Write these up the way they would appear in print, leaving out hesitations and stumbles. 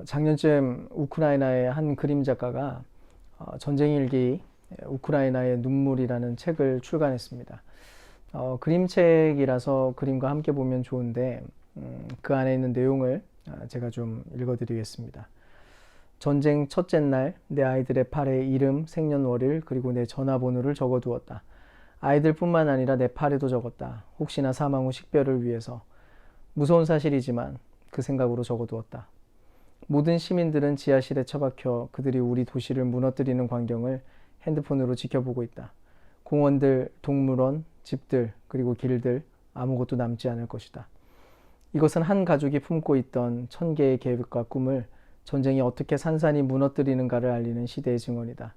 작년쯤 우크라이나의 한 그림 작가가 전쟁 일기 우크라이나의 눈물이라는 책을 출간했습니다. 그림책이라서 그림과 함께 보면 좋은데 그 안에 있는 내용을 제가 좀 읽어드리겠습니다. 전쟁 첫째 날 내 아이들의 팔에 이름, 생년월일 그리고 내 전화번호를 적어두었다. 아이들뿐만 아니라 내 팔에도 적었다. 혹시나 사망 후 식별을 위해서. 무서운 사실이지만 그 생각으로 적어두었다. 모든 시민들은 지하실에 처박혀 그들이 우리 도시를 무너뜨리는 광경을 핸드폰으로 지켜보고 있다. 공원들, 동물원, 집들, 그리고 길들 아무것도 남지 않을 것이다. 이것은 한 가족이 품고 있던 1000개의 계획과 꿈을 전쟁이 어떻게 산산이 무너뜨리는가를 알리는 시대의 증언이다.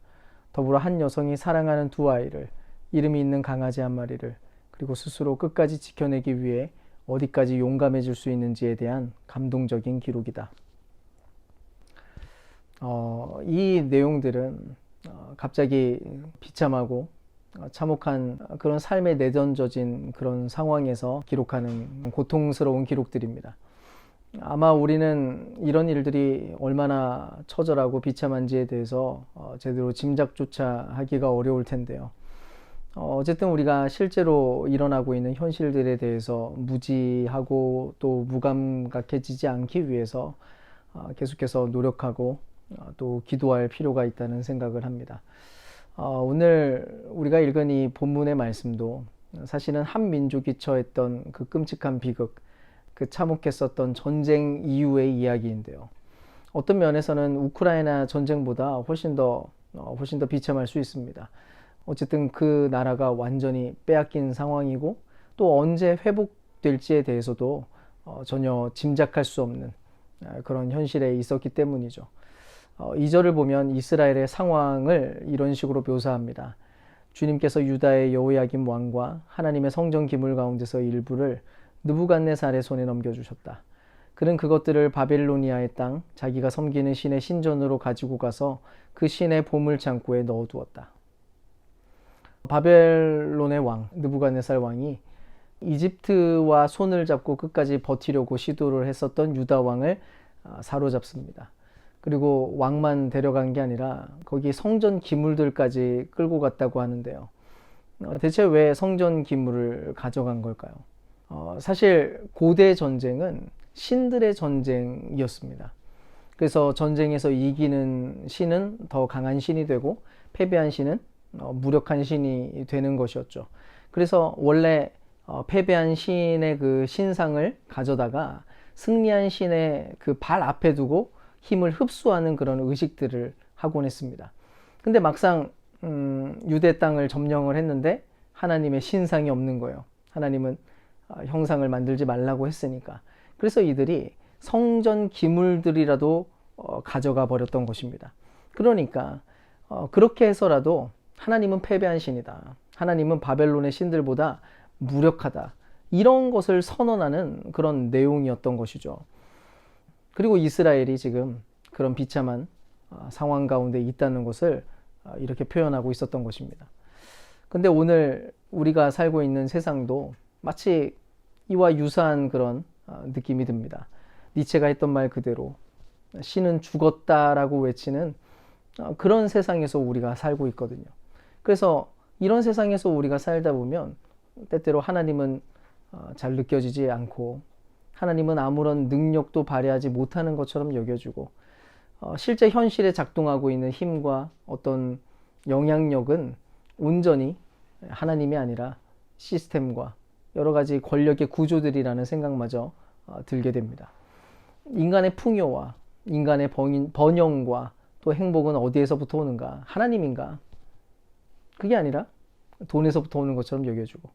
더불어 한 여성이 사랑하는 두 아이를, 이름이 있는 강아지 한 마리를, 그리고 스스로 끝까지 지켜내기 위해 어디까지 용감해질 수 있는지에 대한 감동적인 기록이다. 이 내용들은 갑자기 비참하고 참혹한 그런 삶에 내던져진 그런 상황에서 기록하는 고통스러운 기록들입니다. 아마 우리는 이런 일들이 얼마나 처절하고 비참한지에 대해서 제대로 짐작조차 하기가 어려울 텐데요. 어쨌든 우리가 실제로 일어나고 있는 현실들에 대해서 무지하고 또 무감각해지지 않기 위해서 계속해서 노력하고 또 기도할 필요가 있다는 생각을 합니다. 오늘 우리가 읽은 이 본문의 말씀도 사실은 한 민족이 처했던 그 끔찍한 비극, 그 참혹했었던 전쟁 이후의 이야기인데요. 어떤 면에서는 우크라이나 전쟁보다 훨씬 더 비참할 수 있습니다. 어쨌든 그 나라가 완전히 빼앗긴 상황이고 또 언제 회복될지에 대해서도 전혀 짐작할 수 없는 그런 현실에 있었기 때문이죠. 2절을 보면 이스라엘의 상황을 이런 식으로 묘사합니다. 주님께서 유다의 여호야김 왕과 하나님의 성전 기물 가운데서 일부를 느부갓네살의 손에 넘겨주셨다. 그는 그것들을 바벨로니아의 땅, 자기가 섬기는 신의 신전으로 가지고 가서 그 신의 보물 창고에 넣어두었다. 바벨론의 왕, 느부갓네살 왕이 이집트와 손을 잡고 끝까지 버티려고 시도를 했었던 유다 왕을 사로잡습니다. 그리고 왕만 데려간 게 아니라 거기 성전 기물들까지 끌고 갔다고 하는데요. 대체 왜 성전 기물을 가져간 걸까요? 사실 고대 전쟁은 신들의 전쟁이었습니다. 그래서 전쟁에서 이기는 신은 더 강한 신이 되고 패배한 신은 무력한 신이 되는 것이었죠. 그래서 원래 패배한 신의 그 신상을 가져다가 승리한 신의 그 발 앞에 두고 힘을 흡수하는 그런 의식들을 하곤 했습니다. 근데 막상 유대 땅을 점령을 했는데 하나님의 신상이 없는 거예요. 하나님은 형상을 만들지 말라고 했으니까. 그래서 이들이 성전 기물들이라도 가져가 버렸던 것입니다. 그러니까 그렇게 해서라도 하나님은 패배한 신이다. 하나님은 바벨론의 신들보다 무력하다. 이런 것을 선언하는 그런 내용이었던 것이죠. 그리고 이스라엘이 지금 그런 비참한 상황 가운데 있다는 것을 이렇게 표현하고 있었던 것입니다. 근데 오늘 우리가 살고 있는 세상도 마치 이와 유사한 그런 느낌이 듭니다. 니체가 했던 말 그대로 신은 죽었다라고 외치는 그런 세상에서 우리가 살고 있거든요. 그래서 이런 세상에서 우리가 살다 보면 때때로 하나님은 잘 느껴지지 않고 하나님은 아무런 능력도 발휘하지 못하는 것처럼 여겨지고 실제 현실에 작동하고 있는 힘과 어떤 영향력은 온전히 하나님이 아니라 시스템과 여러 가지 권력의 구조들이라는 생각마저 들게 됩니다. 인간의 풍요와 인간의 번영과 또 행복은 어디에서부터 오는가? 하나님인가? 그게 아니라 돈에서부터 오는 것처럼 여겨지고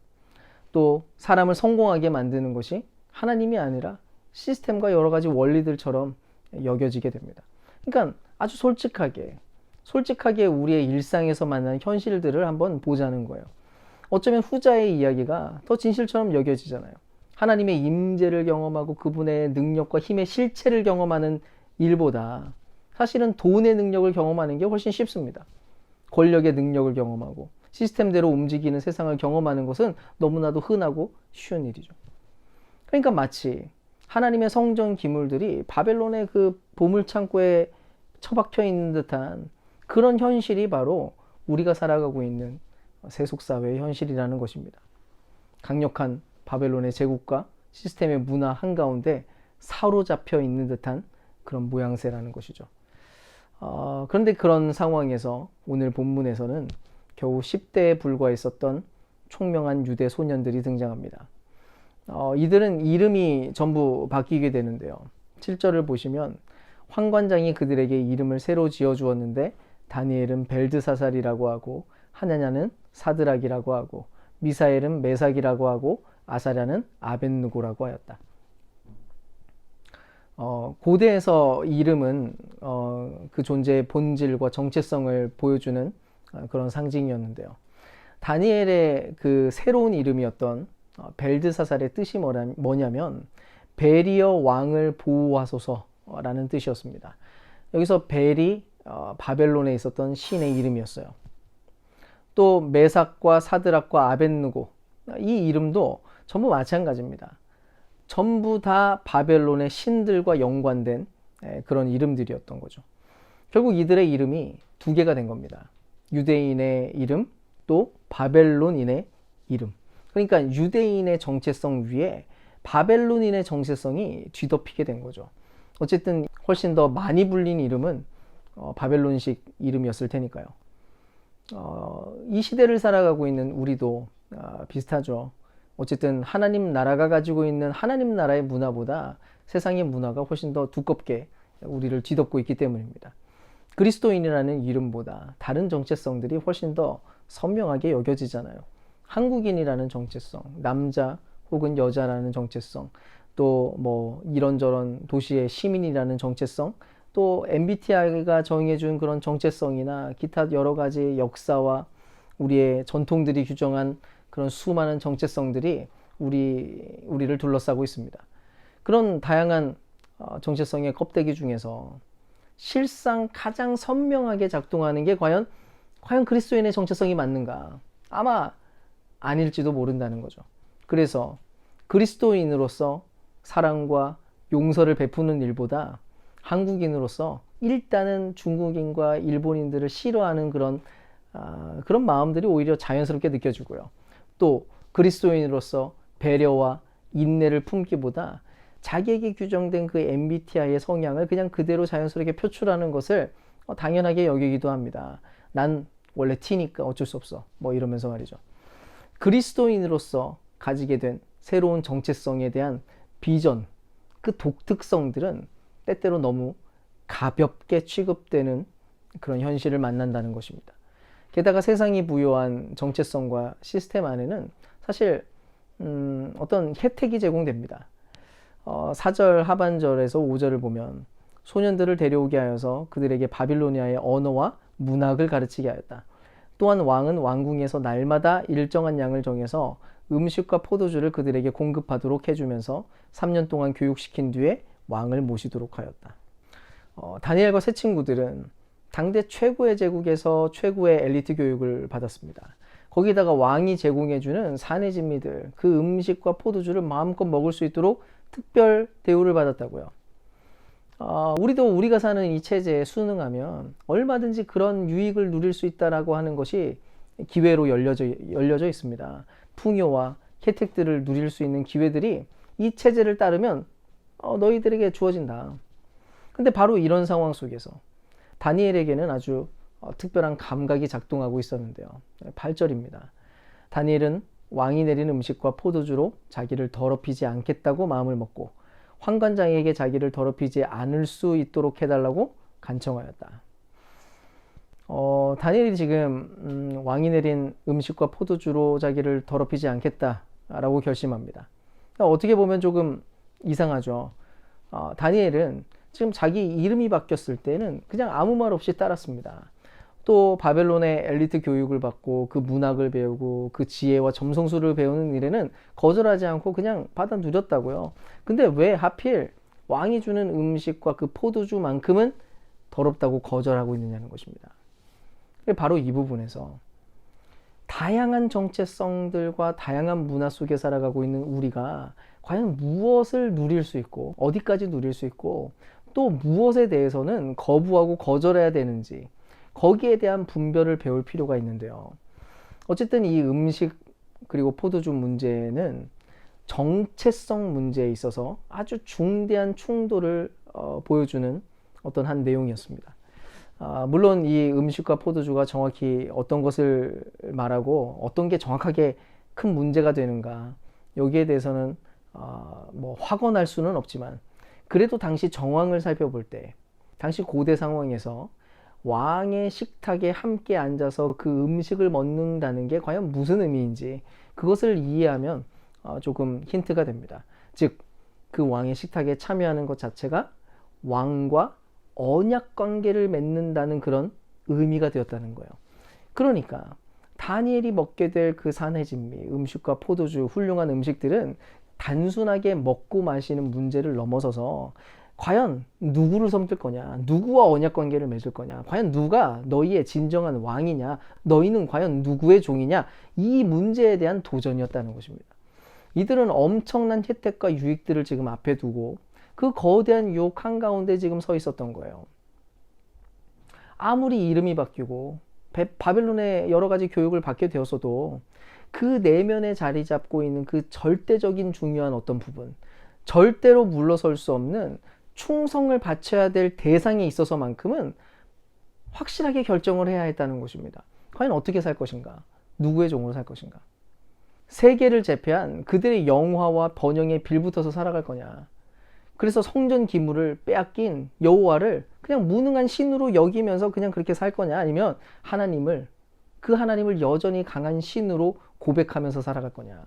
또 사람을 성공하게 만드는 것이 하나님이 아니라 시스템과 여러 가지 원리들처럼 여겨지게 됩니다. 그러니까 아주 솔직하게 우리의 일상에서 만나는 현실들을 한번 보자는 거예요. 어쩌면 후자의 이야기가 더 진실처럼 여겨지잖아요. 하나님의 임재를 경험하고 그분의 능력과 힘의 실체를 경험하는 일보다 사실은 돈의 능력을 경험하는 게 훨씬 쉽습니다. 권력의 능력을 경험하고 시스템대로 움직이는 세상을 경험하는 것은 너무나도 흔하고 쉬운 일이죠. 그러니까 마치 하나님의 성전 기물들이 바벨론의 그 보물창고에 처박혀 있는 듯한 그런 현실이 바로 우리가 살아가고 있는 세속사회의 현실이라는 것입니다. 강력한 바벨론의 제국과 시스템의 문화 한가운데 사로잡혀 있는 듯한 그런 모양새라는 것이죠. 그런데 그런 상황에서 오늘 본문에서는 겨우 10대에 불과했었던 총명한 유대 소년들이 등장합니다. 이들은 이름이 전부 바뀌게 되는데요. 7절을 보시면 환관장이 그들에게 이름을 새로 지어주었는데 다니엘은 벨드사살이라고 하고 하나냐는 사드락이라고 하고 미사엘은 메삭이라고 하고 아사랴는 아벳느고라고 하였다. 고대에서 이름은 그 존재의 본질과 정체성을 보여주는 그런 상징이었는데요. 다니엘의 그 새로운 이름이었던 벨드사살의 뜻이 뭐냐면 벨이여 왕을 보호하소서라는 뜻이었습니다. 여기서 벨이 바벨론에 있었던 신의 이름이었어요. 또 메삭과 사드락과 아벳느고 이 이름도 전부 마찬가지입니다. 전부 다 바벨론의 신들과 연관된 그런 이름들이었던 거죠. 결국 이들의 이름이 두 개가 된 겁니다. 유대인의 이름, 또 바벨론인의 이름. 그러니까 유대인의 정체성 위에 바벨론인의 정체성이 뒤덮이게 된 거죠. 어쨌든 훨씬 더 많이 불린 이름은 바벨론식 이름이었을 테니까요. 이 시대를 살아가고 있는 우리도 비슷하죠. 어쨌든 하나님 나라가 가지고 있는 하나님 나라의 문화보다 세상의 문화가 훨씬 더 두껍게 우리를 뒤덮고 있기 때문입니다. 그리스도인이라는 이름보다 다른 정체성들이 훨씬 더 선명하게 여겨지잖아요. 한국인이라는 정체성, 남자 혹은 여자라는 정체성, 또 뭐 이런저런 도시의 시민이라는 정체성, 또 MBTI가 정해준 그런 정체성이나 기타 여러 가지 역사와 우리의 전통들이 규정한 그런 수많은 정체성들이 우리를 둘러싸고 있습니다. 그런 다양한 정체성의 껍데기 중에서 실상 가장 선명하게 작동하는 게 과연 그리스도인의 정체성이 맞는가? 아마 아닐지도 모른다는 거죠. 그래서 그리스도인으로서 사랑과 용서를 베푸는 일보다 한국인으로서 일단은 중국인과 일본인들을 싫어하는 그런 마음들이 오히려 자연스럽게 느껴지고요. 또 그리스도인으로서 배려와 인내를 품기보다 자기에게 규정된 그 MBTI의 성향을 그냥 그대로 자연스럽게 표출하는 것을 당연하게 여기기도 합니다. 난 원래 T니까 어쩔 수 없어. 뭐 이러면서 말이죠. 그리스도인으로서 가지게 된 새로운 정체성에 대한 비전, 그 독특성들은 때때로 너무 가볍게 취급되는 그런 현실을 만난다는 것입니다. 게다가 세상이 부여한 정체성과 시스템 안에는 사실 어떤 혜택이 제공됩니다. 4절 하반절에서 5절을 보면 소년들을 데려오게 하여서 그들에게 바빌로니아의 언어와 문학을 가르치게 하였다. 또한 왕은 왕궁에서 날마다 일정한 양을 정해서 음식과 포도주를 그들에게 공급하도록 해주면서 3년 동안 교육시킨 뒤에 왕을 모시도록 하였다. 다니엘과 세 친구들은 당대 최고의 제국에서 최고의 엘리트 교육을 받았습니다. 거기다가 왕이 제공해주는 사내 진미들, 그 음식과 포도주를 마음껏 먹을 수 있도록 특별 대우를 받았다고요. 우리도 우리가 사는 이 체제에 순응하면 얼마든지 그런 유익을 누릴 수 있다라고 하는 것이 기회로 열려져 있습니다. 풍요와 혜택들을 누릴 수 있는 기회들이 이 체제를 따르면 너희들에게 주어진다. 근데 바로 이런 상황 속에서 다니엘에게는 아주 특별한 감각이 작동하고 있었는데요. 8절입니다. 다니엘은 왕이 내린 음식과 포도주로 자기를 더럽히지 않겠다고 마음을 먹고 환관장에게 자기를 더럽히지 않을 수 있도록 해달라고 간청하였다. 다니엘이 지금 왕이 내린 음식과 포도주로 자기를 더럽히지 않겠다라고 결심합니다. 어떻게 보면 조금 이상하죠. 다니엘은 지금 자기 이름이 바뀌었을 때는 그냥 아무 말 없이 따랐습니다. 또 바벨론의 엘리트 교육을 받고 그 문학을 배우고 그 지혜와 점성술을 배우는 일에는 거절하지 않고 그냥 받아 누렸다고요. 근데 왜 하필 왕이 주는 음식과 그 포도주만큼은 더럽다고 거절하고 있느냐는 것입니다. 바로 이 부분에서 다양한 정체성들과 다양한 문화 속에 살아가고 있는 우리가 과연 무엇을 누릴 수 있고 어디까지 누릴 수 있고 또 무엇에 대해서는 거부하고 거절해야 되는지 거기에 대한 분별을 배울 필요가 있는데요. 어쨌든 이 음식 그리고 포도주 문제는 정체성 문제에 있어서 아주 중대한 충돌을 보여주는 어떤 한 내용이었습니다. 물론 이 음식과 포도주가 정확히 어떤 것을 말하고 어떤 게 정확하게 큰 문제가 되는가 여기에 대해서는 뭐 확언할 수는 없지만 그래도 당시 정황을 살펴볼 때 당시 고대 상황에서 왕의 식탁에 함께 앉아서 그 음식을 먹는다는 게 과연 무슨 의미인지 그것을 이해하면 조금 힌트가 됩니다. 즉, 그 왕의 식탁에 참여하는 것 자체가 왕과 언약 관계를 맺는다는 그런 의미가 되었다는 거예요. 그러니까 다니엘이 먹게 될 그 산해진미, 음식과 포도주, 훌륭한 음식들은 단순하게 먹고 마시는 문제를 넘어서서 과연 누구를 섬길 거냐, 누구와 언약 관계를 맺을 거냐, 과연 누가 너희의 진정한 왕이냐, 너희는 과연 누구의 종이냐, 이 문제에 대한 도전이었다는 것입니다. 이들은 엄청난 혜택과 유익들을 지금 앞에 두고 그 거대한 유혹 한가운데 지금 서 있었던 거예요. 아무리 이름이 바뀌고 바벨론의 여러 가지 교육을 받게 되었어도 그 내면에 자리 잡고 있는 그 절대적인 중요한 어떤 부분, 절대로 물러설 수 없는 충성을 바쳐야 될 대상에 있어서만큼은 확실하게 결정을 해야 했다는 것입니다. 과연 어떻게 살 것인가? 누구의 종으로 살 것인가? 세계를 제패한 그들의 영화와 번영에 빌붙어서 살아갈 거냐? 그래서 성전 기물을 빼앗긴 여호와를 그냥 무능한 신으로 여기면서 그냥 그렇게 살 거냐? 아니면 그 하나님을 여전히 강한 신으로 고백하면서 살아갈 거냐?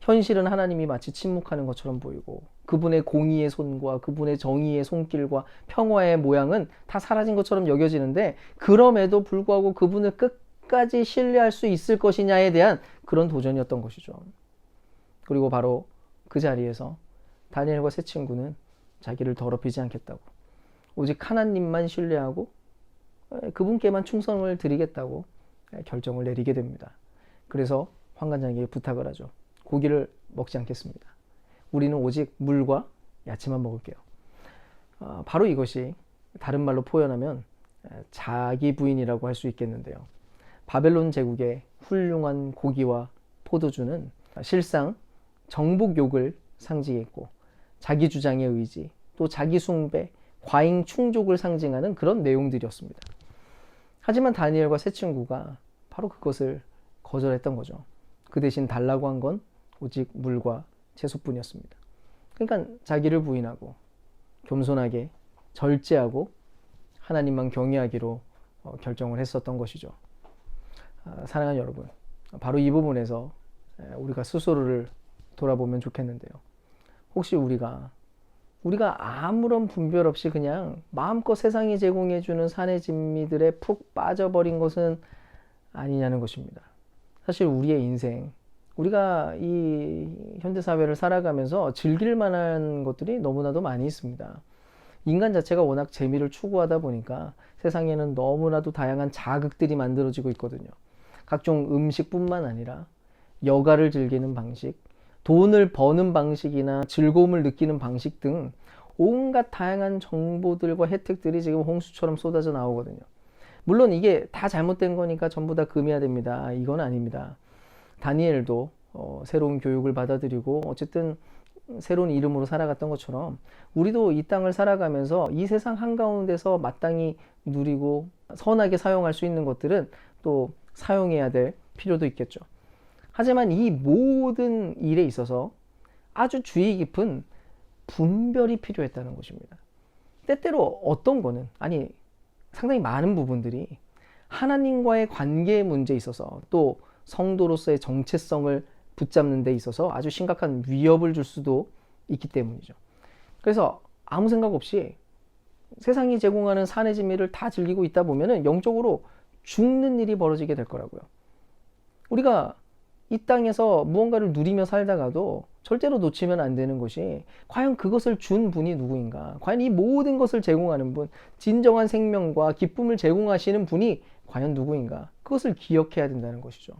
현실은 하나님이 마치 침묵하는 것처럼 보이고 그분의 공의의 손과 그분의 정의의 손길과 평화의 모양은 다 사라진 것처럼 여겨지는데 그럼에도 불구하고 그분을 끝까지 신뢰할 수 있을 것이냐에 대한 그런 도전이었던 것이죠. 그리고 바로 그 자리에서 다니엘과 세 친구는 자기를 더럽히지 않겠다고 오직 하나님만 신뢰하고 그분께만 충성을 드리겠다고 결정을 내리게 됩니다. 그래서 환관장에게 부탁을 하죠. 고기를 먹지 않겠습니다. 우리는 오직 물과 야채만 먹을게요. 바로 이것이 다른 말로 표현하면 자기 부인이라고 할 수 있겠는데요. 바벨론 제국의 훌륭한 고기와 포도주는 실상 정복욕을 상징했고 자기 주장의 의지, 또 자기 숭배, 과잉 충족을 상징하는 그런 내용들이었습니다. 하지만 다니엘과 세 친구가 바로 그것을 거절했던 거죠. 그 대신 달라고 한 건 오직 물과 채소뿐이었습니다. 그러니까 자기를 부인하고 겸손하게 절제하고 하나님만 경외하기로 결정을 했었던 것이죠. 사랑하는 여러분, 바로 이 부분에서 우리가 스스로를 돌아보면 좋겠는데요. 혹시 우리가 아무런 분별 없이 그냥 마음껏 세상이 제공해주는 산의 진미들에 푹 빠져버린 것은 아니냐는 것입니다. 사실 우리의 인생, 우리가 이 현대사회를 살아가면서 즐길 만한 것들이 너무나도 많이 있습니다. 인간 자체가 워낙 재미를 추구하다 보니까 세상에는 너무나도 다양한 자극들이 만들어지고 있거든요. 각종 음식뿐만 아니라 여가를 즐기는 방식, 돈을 버는 방식이나 즐거움을 느끼는 방식 등 온갖 다양한 정보들과 혜택들이 지금 홍수처럼 쏟아져 나오거든요. 물론 이게 다 잘못된 거니까 전부 다 금해야 됩니다. 이건 아닙니다. 다니엘도 새로운 교육을 받아들이고 어쨌든 새로운 이름으로 살아갔던 것처럼 우리도 이 땅을 살아가면서 이 세상 한가운데서 마땅히 누리고 선하게 사용할 수 있는 것들은 또 사용해야 될 필요도 있겠죠. 하지만 이 모든 일에 있어서 아주 주의 깊은 분별이 필요했다는 것입니다. 때때로 어떤 거는, 아니 상당히 많은 부분들이 하나님과의 관계의 문제에 있어서 또 성도로서의 정체성을 붙잡는 데 있어서 아주 심각한 위협을 줄 수도 있기 때문이죠. 그래서 아무 생각 없이 세상이 제공하는 산의 진미를 다 즐기고 있다 보면 영적으로 죽는 일이 벌어지게 될 거라고요. 우리가 이 땅에서 무언가를 누리며 살다가도 절대로 놓치면 안 되는 것이 과연 그것을 준 분이 누구인가? 과연 이 모든 것을 제공하는 분, 진정한 생명과 기쁨을 제공하시는 분이 과연 누구인가? 그것을 기억해야 된다는 것이죠.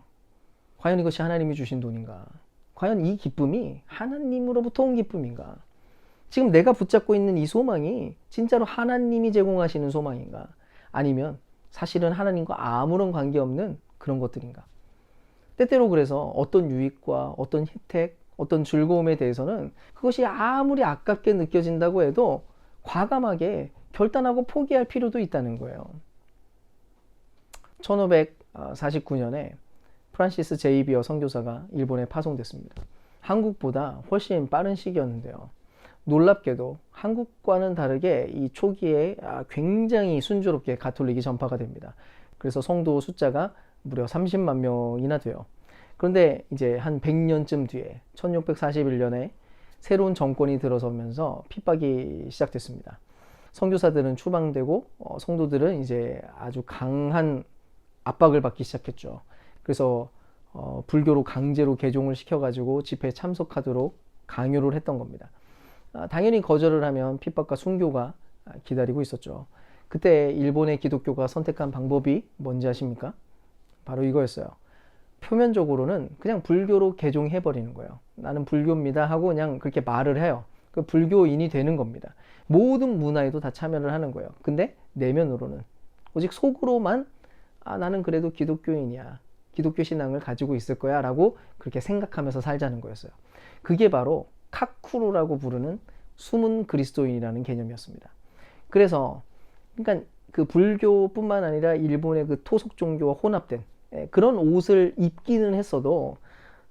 과연 이것이 하나님이 주신 돈인가? 과연 이 기쁨이 하나님으로부터 온 기쁨인가? 지금 내가 붙잡고 있는 이 소망이 진짜로 하나님이 제공하시는 소망인가? 아니면 사실은 하나님과 아무런 관계없는 그런 것들인가? 때때로 그래서 어떤 유익과 어떤 혜택, 어떤 즐거움에 대해서는 그것이 아무리 아깝게 느껴진다고 해도 과감하게 결단하고 포기할 필요도 있다는 거예요. 1549년에 프란시스 제이비어 선교사가 일본에 파송됐습니다. 한국보다 훨씬 빠른 시기였는데요. 놀랍게도 한국과는 다르게 이 초기에 굉장히 순조롭게 가톨릭이 전파가 됩니다. 그래서 성도 숫자가 무려 30만 명이나 돼요. 그런데 이제 한 100년쯤 뒤에 1641년에 새로운 정권이 들어서면서 핍박이 시작됐습니다. 선교사들은 추방되고 성도들은 이제 아주 강한 압박을 받기 시작했죠. 그래서 불교로 강제로 개종을 시켜가지고 집회에 참석하도록 강요를 했던 겁니다. 당연히 거절을 하면 핍박과 순교가 기다리고 있었죠. 그때 일본의 기독교가 선택한 방법이 뭔지 아십니까? 바로 이거였어요. 표면적으로는 그냥 불교로 개종해버리는 거예요. 나는 불교입니다 하고 그냥 그렇게 말을 해요. 그 불교인이 되는 겁니다. 모든 문화에도 다 참여를 하는 거예요. 근데 내면으로는 오직 속으로만 나는 그래도 기독교인이야. 기독교 신앙을 가지고 있을 거야 라고 그렇게 생각하면서 살자는 거였어요. 그게 바로 카쿠루라고 부르는 숨은 그리스도인이라는 개념이었습니다. 그래서 그러니까 그 불교뿐만 아니라 일본의 그 토속 종교와 혼합된 그런 옷을 입기는 했어도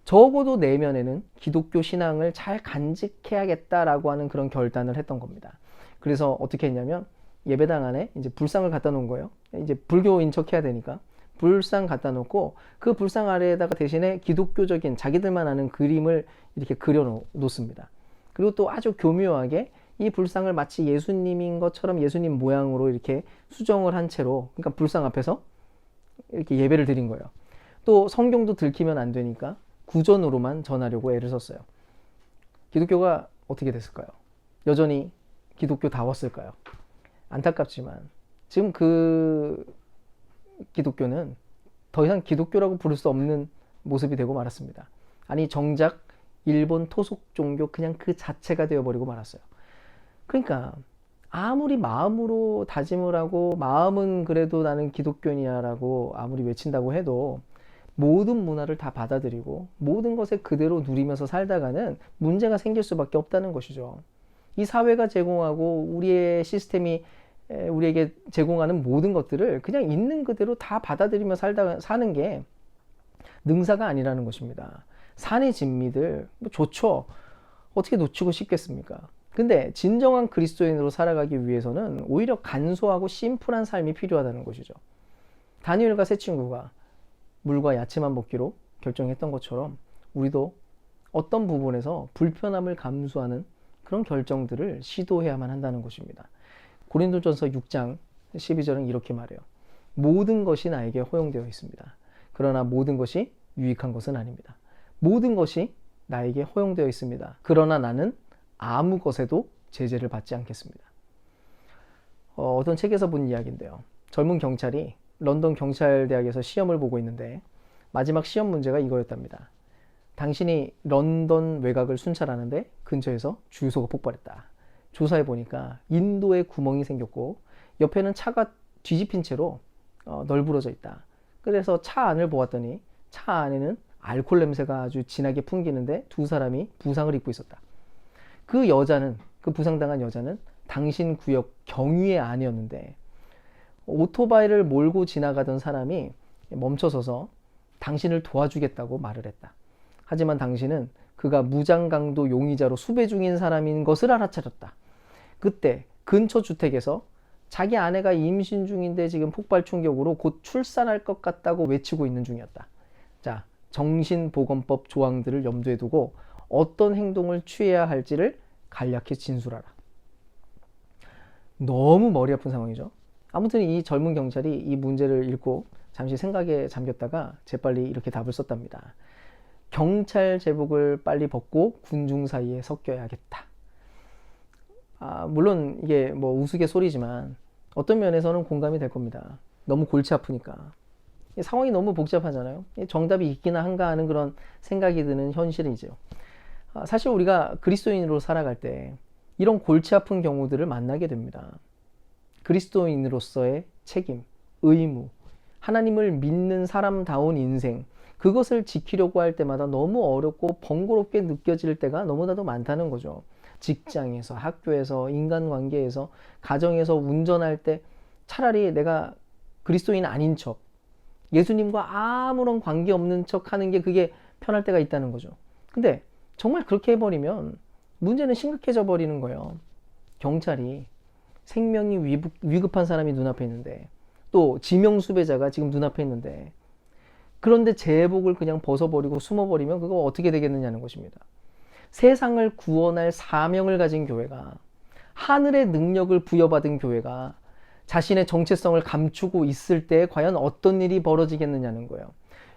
적어도 내면에는 기독교 신앙을 잘 간직해야겠다라고 하는 그런 결단을 했던 겁니다. 그래서 어떻게 했냐면 예배당 안에 이제 불상을 갖다 놓은 거예요. 이제 불교인 척 해야 되니까 불상 갖다 놓고 그 불상 아래에다가 대신에 기독교적인 자기들만 아는 그림을 이렇게 그려 놓습니다. 그리고 또 아주 교묘하게 이 불상을 마치 예수님인 것처럼 예수님 모양으로 이렇게 수정을 한 채로, 그러니까 불상 앞에서 이렇게 예배를 드린 거예요. 또 성경도 들키면 안 되니까 구전으로만 전하려고 애를 썼어요. 기독교가 어떻게 됐을까요? 여전히 기독교다웠을까요? 안타깝지만 지금 그 기독교는 더 이상 기독교라고 부를 수 없는 모습이 되고 말았습니다. 아니 정작 일본 토속 종교 그냥 그 자체가 되어버리고 말았어요. 그러니까 아무리 마음으로 다짐을 하고 마음은 그래도 나는 기독교인이야 라고 아무리 외친다고 해도 모든 문화를 다 받아들이고 모든 것에 그대로 누리면서 살다가는 문제가 생길 수밖에 없다는 것이죠. 이 사회가 제공하고 우리의 시스템이 우리에게 제공하는 모든 것들을 그냥 있는 그대로 다 받아들이며 사는 게 능사가 아니라는 것입니다. 산의 진미들 좋죠. 어떻게 놓치고 싶겠습니까? 근데 진정한 그리스도인으로 살아가기 위해서는 오히려 간소하고 심플한 삶이 필요하다는 것이죠. 다니엘과 세 친구가 물과 야채만 먹기로 결정했던 것처럼 우리도 어떤 부분에서 불편함을 감수하는 그런 결정들을 시도해야만 한다는 것입니다. 고린도전서 6장 12절은 이렇게 말해요. 모든 것이 나에게 허용되어 있습니다. 그러나 모든 것이 유익한 것은 아닙니다. 모든 것이 나에게 허용되어 있습니다. 그러나 나는 아무 것에도 제재를 받지 않겠습니다. 어떤 책에서 본 이야기인데요. 젊은 경찰이 런던 경찰대학에서 시험을 보고 있는데 마지막 시험 문제가 이거였답니다. 당신이 런던 외곽을 순찰하는데 근처에서 주유소가 폭발했다. 조사해 보니까 인도에 구멍이 생겼고 옆에는 차가 뒤집힌 채로 널브러져 있다. 그래서 차 안을 보았더니 차 안에는 알코올 냄새가 아주 진하게 풍기는데 두 사람이 부상을 입고 있었다. 그 여자는, 그 부상당한 여자는 당신 구역 경위의 아니었는데 오토바이를 몰고 지나가던 사람이 멈춰서서 당신을 도와주겠다고 말을 했다. 하지만 당신은 그가 무장강도 용의자로 수배 중인 사람인 것을 알아차렸다. 그때 근처 주택에서 자기 아내가 임신 중인데 지금 폭발 충격으로 곧 출산할 것 같다고 외치고 있는 중이었다. 자, 정신보건법 조항들을 염두에 두고 어떤 행동을 취해야 할지를 간략히 진술하라. 너무 머리 아픈 상황이죠. 아무튼 이 젊은 경찰이 이 문제를 읽고 잠시 생각에 잠겼다가 재빨리 이렇게 답을 썼답니다. 경찰 제복을 빨리 벗고 군중 사이에 섞여야겠다. 물론 이게 뭐 우스갯소리지만 어떤 면에서는 공감이 될 겁니다. 너무 골치 아프니까. 상황이 너무 복잡하잖아요. 정답이 있기나 한가 하는 그런 생각이 드는 현실이죠. 사실 우리가 그리스도인으로 살아갈 때 이런 골치 아픈 경우들을 만나게 됩니다. 그리스도인으로서의 책임, 의무, 하나님을 믿는 사람다운 인생, 그것을 지키려고 할 때마다 너무 어렵고 번거롭게 느껴질 때가 너무나도 많다는 거죠. 직장에서, 학교에서, 인간관계에서, 가정에서 운전할 때 차라리 내가 그리스도인 아닌 척, 예수님과 아무런 관계없는 척 하는 게 그게 편할 때가 있다는 거죠. 근데 정말 그렇게 해버리면 문제는 심각해져 버리는 거예요. 경찰이 생명이 위급한 사람이 눈앞에 있는데, 또 지명수배자가 지금 눈앞에 있는데, 그런데 제복을 그냥 벗어버리고 숨어버리면 그거 어떻게 되겠느냐는 것입니다. 세상을 구원할 사명을 가진 교회가, 하늘의 능력을 부여받은 교회가 자신의 정체성을 감추고 있을 때 과연 어떤 일이 벌어지겠느냐는 거예요.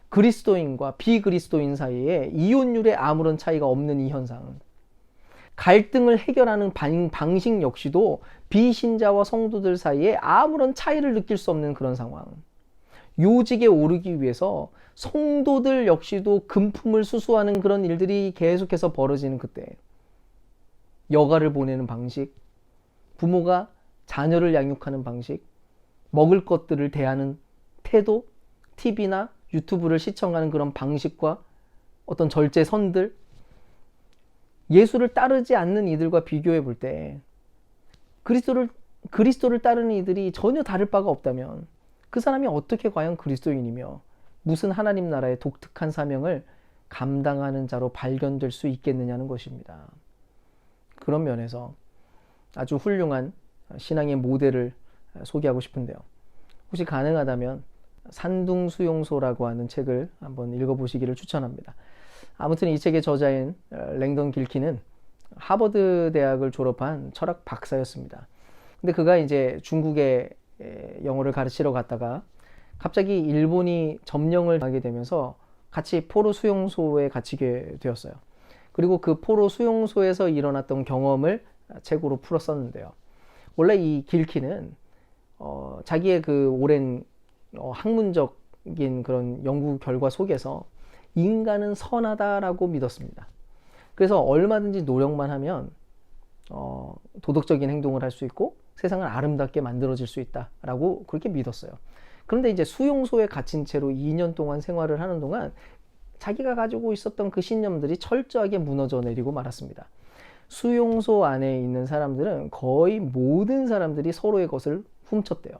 그리스도인과 비그리스도인 사이에 이혼율에 아무런 차이가 없는 이 현상, 갈등을 해결하는 방식 역시도 비신자와 성도들 사이에 아무런 차이를 느낄 수 없는 그런 상황. 요직에 오르기 위해서 성도들 역시도 금품을 수수하는 그런 일들이 계속해서 벌어지는 그때, 여가를 보내는 방식, 부모가 자녀를 양육하는 방식, 먹을 것들을 대하는 태도, TV나 유튜브를 시청하는 그런 방식과 어떤 절제선들, 예수를 따르지 않는 이들과 비교해 볼 때 그리스도를 따르는 이들이 전혀 다를 바가 없다면 그 사람이 어떻게 과연 그리스도인이며 무슨 하나님 나라의 독특한 사명을 감당하는 자로 발견될 수 있겠느냐는 것입니다. 그런 면에서 아주 훌륭한 신앙의 모델을 소개하고 싶은데요. 혹시 가능하다면 산둥수용소라고 하는 책을 한번 읽어보시기를 추천합니다. 아무튼 이 책의 저자인 랭던 길키는 하버드 대학을 졸업한 철학 박사였습니다. 근데 그가 이제 중국에 영어를 가르치러 갔다가 갑자기 일본이 점령을 하게 되면서 같이 포로 수용소에 갇히게 되었어요. 그리고 그 포로 수용소에서 일어났던 경험을 책으로 풀어 썼는데요. 원래 이 길키는 자기의 그 오랜 학문적인 그런 연구 결과 속에서 인간은 선하다라고 믿었습니다. 그래서 얼마든지 노력만 하면 도덕적인 행동을 할 수 있고 세상을 아름답게 만들어질 수 있다라고 그렇게 믿었어요. 그런데 이제 수용소에 갇힌 채로 2년 동안 생활을 하는 동안 자기가 가지고 있었던 그 신념들이 철저하게 무너져 내리고 말았습니다. 수용소 안에 있는 사람들은 거의 모든 사람들이 서로의 것을 훔쳤대요.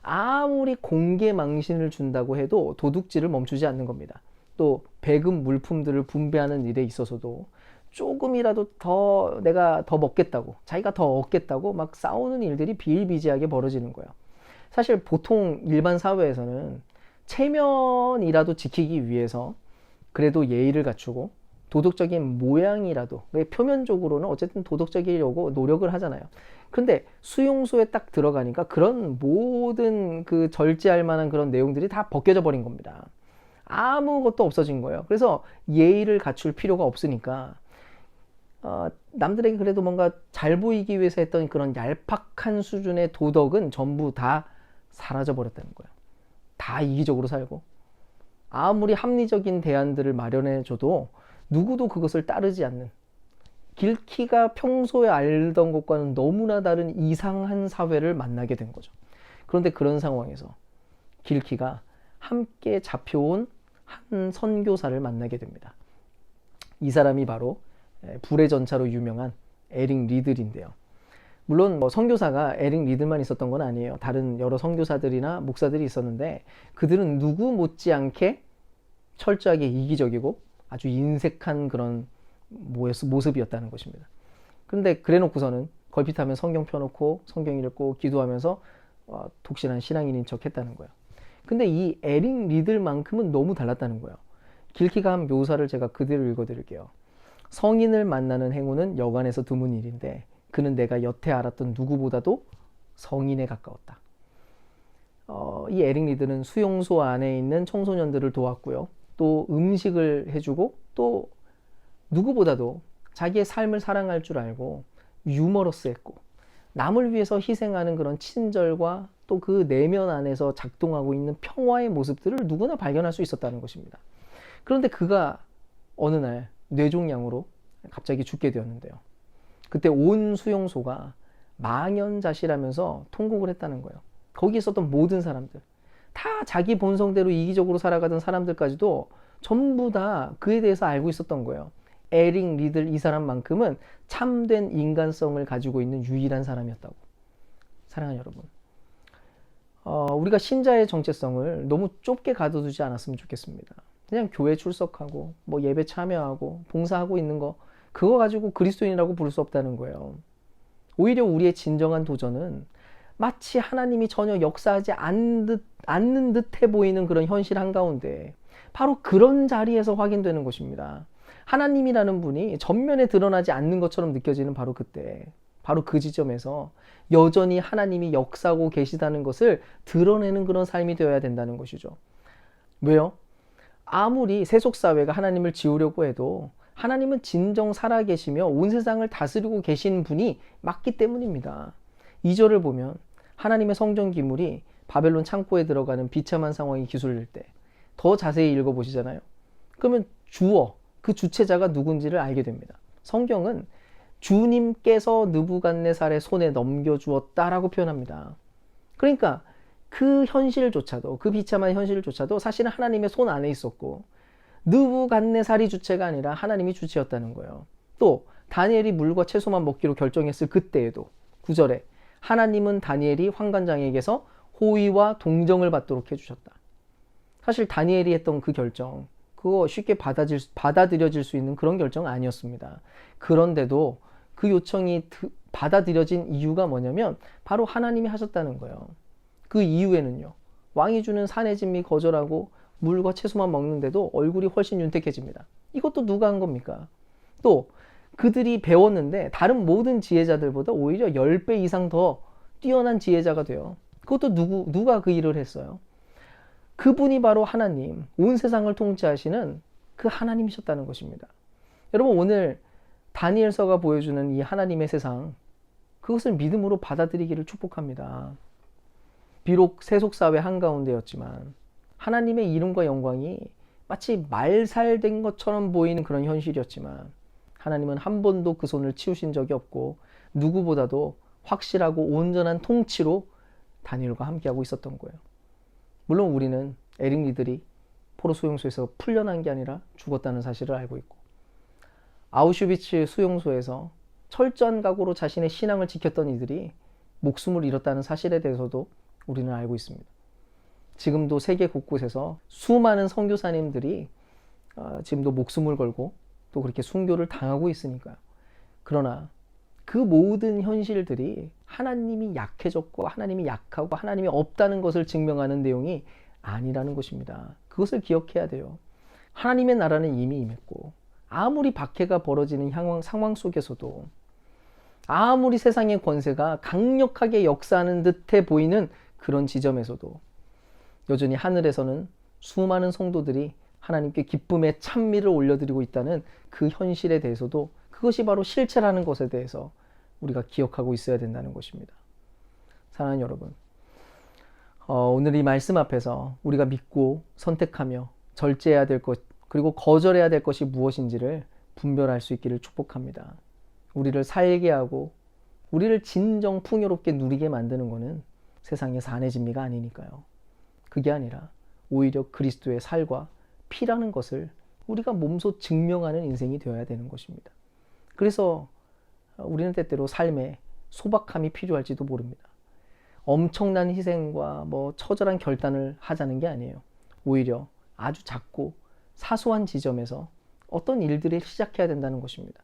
아무리 공개 망신을 준다고 해도 도둑질을 멈추지 않는 겁니다. 또 배급 물품들을 분배하는 일에 있어서도 조금이라도 더 내가 더 먹겠다고, 자기가 더 얻겠다고 막 싸우는 일들이 비일비재하게 벌어지는 거예요. 사실 보통 일반 사회에서는 체면이라도 지키기 위해서 그래도 예의를 갖추고 도덕적인 모양이라도, 표면적으로는 어쨌든 도덕적이려고 노력을 하잖아요. 그런데 수용소에 딱 들어가니까 그런 모든 그 절제할 만한 그런 내용들이 다 벗겨져 버린 겁니다. 아무것도 없어진 거예요. 그래서 예의를 갖출 필요가 없으니까 남들에게 그래도 뭔가 잘 보이기 위해서 했던 그런 얄팍한 수준의 도덕은 전부 다 사라져 버렸다는 거예요. 다 이기적으로 살고 아무리 합리적인 대안들을 마련해줘도 누구도 그것을 따르지 않는, 길키가 평소에 알던 것과는 너무나 다른 이상한 사회를 만나게 된 거죠. 그런데 그런 상황에서 길키가 함께 잡혀온 한 선교사를 만나게 됩니다. 이 사람이 바로 불의 전차로 유명한 에릭 리들인데요. 물론 선교사가 에릭 리들만 있었던 건 아니에요. 다른 여러 선교사들이나 목사들이 있었는데 그들은 누구 못지않게 철저하게 이기적이고 아주 인색한 그런 모습이었다는 것입니다. 그런데 그래놓고서는 걸핏하면 성경 펴놓고 성경 읽고 기도하면서 독실한 신앙인인 척 했다는 거예요. 근데 이 에릭 리들만큼은 너무 달랐다는 거예요. 길키가 한 묘사를 제가 그대로 읽어드릴게요. 성인을 만나는 행운은 여간에서 드문 일인데 그는 내가 여태 알았던 누구보다도 성인에 가까웠다. 이 에릭 리들은 수용소 안에 있는 청소년들을 도왔고요. 또 음식을 해주고 또 누구보다도 자기의 삶을 사랑할 줄 알고 유머러스했고 남을 위해서 희생하는 그런 친절과 또 그 내면 안에서 작동하고 있는 평화의 모습들을 누구나 발견할 수 있었다는 것입니다. 그런데 그가 어느 날 뇌종양으로 갑자기 죽게 되었는데요. 그때 온 수용소가 망연자실하면서 통곡을 했다는 거예요. 거기 있었던 모든 사람들, 다 자기 본성대로 이기적으로 살아가던 사람들까지도 전부 다 그에 대해서 알고 있었던 거예요. 에릭 리들 이 사람만큼은 참된 인간성을 가지고 있는 유일한 사람이었다고. 사랑하는 여러분, 우리가 신자의 정체성을 너무 좁게 가둬두지 않았으면 좋겠습니다. 그냥 교회 출석하고 뭐 예배 참여하고 봉사하고 있는 거, 그거 가지고 그리스도인이라고 부를 수 없다는 거예요. 오히려 우리의 진정한 도전은 마치 하나님이 전혀 역사하지 않는 듯해 보이는 그런 현실 한가운데 바로 그런 자리에서 확인되는 것입니다. 하나님이라는 분이 전면에 드러나지 않는 것처럼 느껴지는 바로 그때, 바로 그 지점에서 여전히 하나님이 역사하고 계시다는 것을 드러내는 그런 삶이 되어야 된다는 것이죠. 왜요? 아무리 세속사회가 하나님을 지우려고 해도 하나님은 진정 살아계시며 온 세상을 다스리고 계신 분이 맞기 때문입니다. 2절을 보면 하나님의 성전 기물이 바벨론 창고에 들어가는 비참한 상황이 기술될 때 더 자세히 읽어보시잖아요. 그러면 주어, 그 주체자가 누군지를 알게 됩니다. 성경은 주님께서 느부갓네살의 손에 넘겨주었다라고 표현합니다. 그러니까 그 현실조차도, 그 비참한 현실조차도 사실은 하나님의 손 안에 있었고 느부갓네살이 주체가 아니라 하나님이 주체였다는 거예요. 또 다니엘이 물과 채소만 먹기로 결정했을 그때에도 9절에 하나님은 다니엘이 환관장에게서 호의와 동정을 받도록 해주셨다. 사실 다니엘이 했던 그 결정, 그거 쉽게 받아들여질 수 있는 그런 결정은 아니었습니다. 그런데도 그 요청이 받아들여진 이유가 뭐냐면 바로 하나님이 하셨다는 거예요. 그 이후에는요, 왕이 주는 산의 진미 거절하고 물과 채소만 먹는데도 얼굴이 훨씬 윤택해집니다. 이것도 누가 한 겁니까? 또 그들이 배웠는데 다른 모든 지혜자들보다 오히려 10배 이상 더 뛰어난 지혜자가 돼요. 그것도 누가 그 일을 했어요? 그분이 바로 하나님, 온 세상을 통치하시는 그 하나님이셨다는 것입니다. 여러분, 오늘 다니엘서가 보여주는 이 하나님의 세상, 그것을 믿음으로 받아들이기를 축복합니다. 비록 세속사회 한가운데였지만 하나님의 이름과 영광이 마치 말살된 것처럼 보이는 그런 현실이었지만 하나님은 한 번도 그 손을 치우신 적이 없고 누구보다도 확실하고 온전한 통치로 다니엘과 함께하고 있었던 거예요. 물론 우리는 에릭 리들이 포로 수용소에서 풀려난 게 아니라 죽었다는 사실을 알고 있고 아우슈비츠 수용소에서 철저한 각오로 자신의 신앙을 지켰던 이들이 목숨을 잃었다는 사실에 대해서도 우리는 알고 있습니다. 지금도 세계 곳곳에서 수많은 선교사님들이 지금도 목숨을 걸고 또 그렇게 순교를 당하고 있으니까요. 그러나 그 모든 현실들이 하나님이 약해졌고 하나님이 약하고 하나님이 없다는 것을 증명하는 내용이 아니라는 것입니다. 그것을 기억해야 돼요. 하나님의 나라는 이미 임했고 아무리 박해가 벌어지는 상황 속에서도 아무리 세상의 권세가 강력하게 역사하는 듯해 보이는 그런 지점에서도 여전히 하늘에서는 수많은 성도들이 하나님께 기쁨의 찬미를 올려드리고 있다는 그 현실에 대해서도 그것이 바로 실체라는 것에 대해서 우리가 기억하고 있어야 된다는 것입니다. 사랑하는 여러분, 오늘 이 말씀 앞에서 우리가 믿고 선택하며 절제해야 될 것, 그리고 거절해야 될 것이 무엇인지를 분별할 수 있기를 축복합니다. 우리를 살게 하고 우리를 진정 풍요롭게 누리게 만드는 것은 세상의 산의 진미가 아니니까요. 그게 아니라 오히려 그리스도의 살과 피라는 것을 우리가 몸소 증명하는 인생이 되어야 되는 것입니다. 그래서 우리는 때때로 삶에 소박함이 필요할지도 모릅니다. 엄청난 희생과 처절한 결단을 하자는 게 아니에요. 오히려 아주 작고 사소한 지점에서 어떤 일들을 시작해야 된다는 것입니다.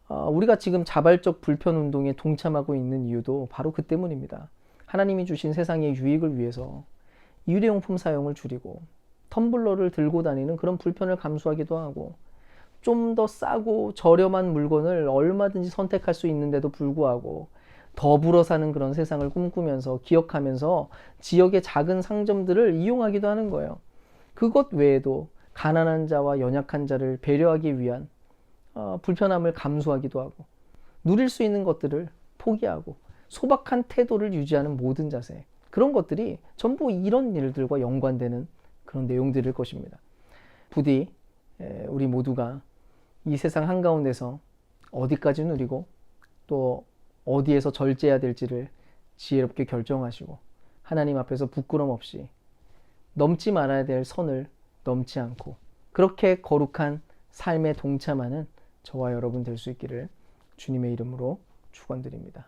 우리가 지금 자발적 불편운동에 동참하고 있는 이유도 바로 그 때문입니다. 하나님이 주신 세상의 유익을 위해서 일회용품 사용을 줄이고 텀블러를 들고 다니는 그런 불편을 감수하기도 하고 좀 더 싸고 저렴한 물건을 얼마든지 선택할 수 있는데도 불구하고 더불어 사는 그런 세상을 꿈꾸면서 기억하면서 지역의 작은 상점들을 이용하기도 하는 거예요. 그것 외에도 가난한 자와 연약한 자를 배려하기 위한 불편함을 감수하기도 하고 누릴 수 있는 것들을 포기하고 소박한 태도를 유지하는 모든 자세, 그런 것들이 전부 이런 일들과 연관되는 그런 내용들일 것입니다. 부디 우리 모두가 이 세상 한가운데서 어디까지 누리고 또 어디에서 절제해야 될지를 지혜롭게 결정하시고 하나님 앞에서 부끄럼 없이 넘지 말아야 될 선을 넘지 않고 그렇게 거룩한 삶에 동참하는 저와 여러분 될 수 있기를 주님의 이름으로 축원드립니다.